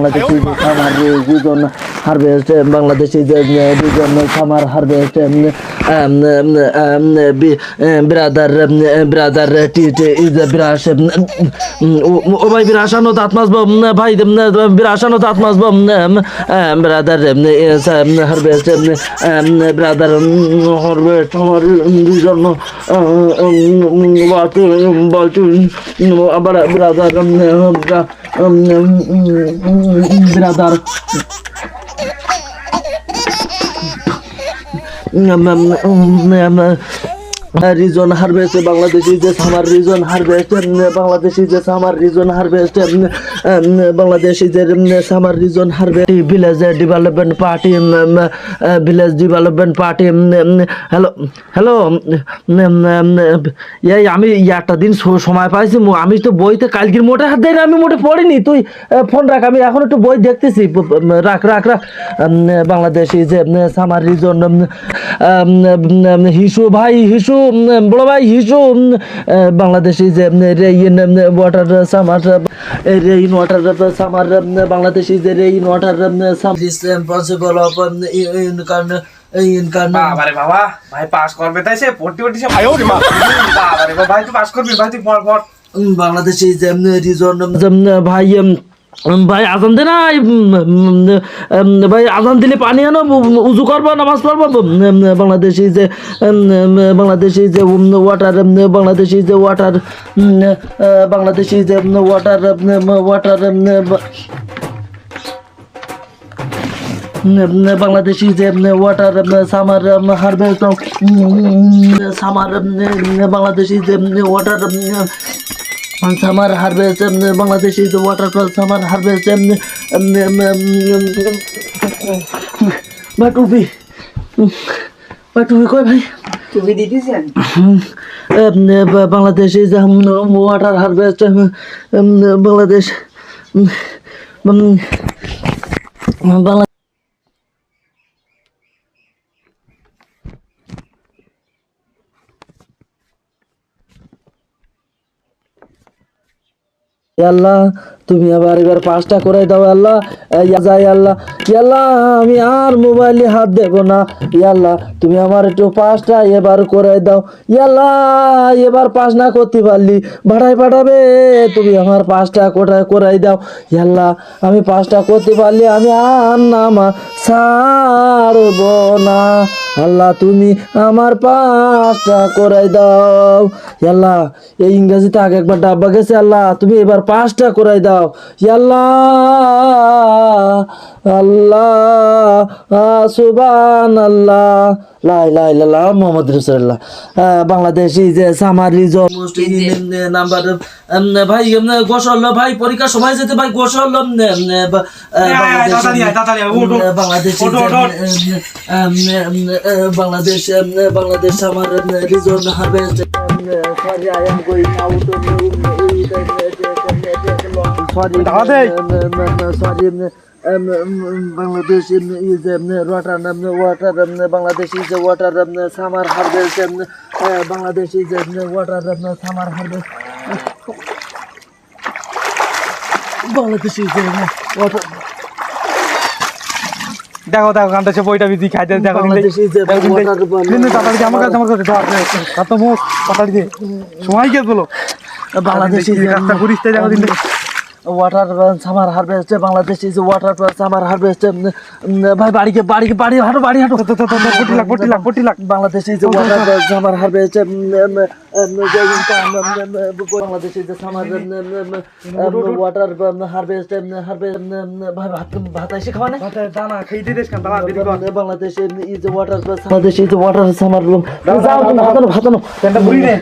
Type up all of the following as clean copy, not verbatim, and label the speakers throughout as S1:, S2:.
S1: বাংলাদেশি যে summer reason harvest Bangladeshi যে reason summer harvest brother brother is বিরাস ও ভাই বিরাসানো দাঁত মাসব ভাই বিরাসানো দাঁত মাসব ব্রাদার হারভেস্ট ব্রাদার হারভেস্ট আমার রিজন আবার brother brother reason harvest Bangladeshi যে সামার রিজন হারভেস্ট বাংলাদেশি যে সামার রিজন হারভেস্ট বাংলাদেশি যে summer reason harvest village development party village development party hello hello এই আমি একটা দিন সময় পাইছি আমি তো বইতে কালকের মোটে হাত দেয় আমি মোটে পড়িনি তুই ফোন রাখ আমি এখন একটু বই দেখতেছি রাখ রাখ রাখ বাংলাদেশি যে সামার রিজন হিসু ভাই হিসু বড় ভাই হিসু বাংলাদেশি যে rain water summer rain water summer Bangladeshi যে রেইন ওয়াটার পসিবল অফ
S2: বাবারে বাবা ভাই পাস করবে তাই সে পড়তে পড়তে সে বাবারে বাবা ভাই তুই পাস করবি ভাই তুই পড় পড়
S1: বাংলাদেশি যে রিজন ভাই ভাই আজান দে না ভাই আজান দিলে পানি আনো উজু করবো নামাজ পড়বো বাংলাদেশি যে ওয়াটার বাংলাদেশি যে ওয়াটার বাংলাদেশি যে ওয়াটার ওয়াটার বাংলাদেশি যে water summer harvest summer Bangladeshi যে ওয়াটার সামার হারভেস্ট বাংলাদেশি যে ওয়াটার সামার হারভেস্ট টুপি টুপি কই ভাই
S3: টুপি দিতেছেন
S1: বাংলাদেশি যে ওয়াটার হারভেস্ট বাংলাদেশ বাংলা আল্লাহ তুমি আবার এবার পাঁচটা করে দাও আল্লাহ যাই আল্লাহ আল্লাহ আমি আর মোবাইলে হাত দেবো না আল্লাহ তুমি আমার একটু পাঁচটা এবার করে দাও আল্লাহ এবার পাঁচ না করতে পারলি ভাড়ায় পাঠাবে তুমি আমার পাঁচটা কোটায় করাই দাও আল্লাহ আমি পাঁচটা করতে পারলি আমি আর নামা ছাড়ব না আল্লাহ তুমি আমার পাঁচটা করাই দাও আল্লাহ এই ইংরেজিতে আগে একবার ডাব্বা গেছে আল্লাহ তুমি এবার পাঁচটা করাই দাও আল্লাহ আল্লাহ সুবহানাল্লাহ লা ইলাহা ইল্লাল্লাহ মুহাম্মাদুর রাসূলুল্লাহ বাংলাদেশি যে সামার রিজন নাম্বার ভাই গোসল ভাই পরীক্ষার সময় যেতে ভাই গোসল Bangladeshi Bangladesh Bangladesh summer reason harvest sorry I am going out sorry sorry Bangladesh is water water Bangladesh is water summer harvest Bangladesh is water summer harvest Bangladesh is water
S2: দেখো দেখো গানটা সে বইটা বিধি খাই দেখো আমার কাছে তাড়াতাড়ি দিয়ে সময় কে বলো
S1: বাংলাদেশ
S2: রাস্তা ঘুরিস দেখো দিন
S1: water summer harvest Bangladesh is water summer harvest ভাই বাড়ি হাঁটো বাড়ি হাঁটো
S2: 40 lakh
S1: Bangladesh is water summer harvest Bangladesh is summer water harvest ভাই ভাত এসে খাওয়া না
S2: দানা খাইতে দেশ কান দানা দেরি কর
S1: বাংলাদেশ ইজ ওয়াটার সামার ভাত
S2: কেনটা বুড়ি রে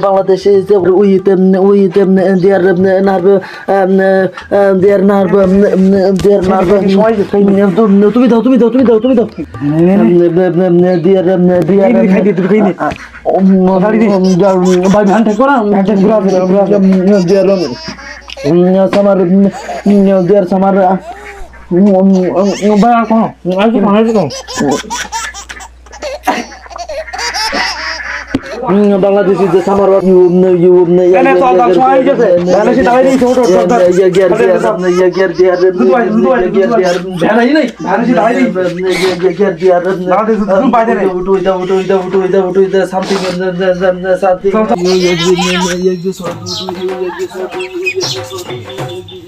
S1: Bangladesh is with their nerve their nerve তুমি দাও দেয়ার ভাই ভ্যান ঠিক করা সামার দেয়ার সামার ভাই আর কোনো Bangladesh is the summer of you. Something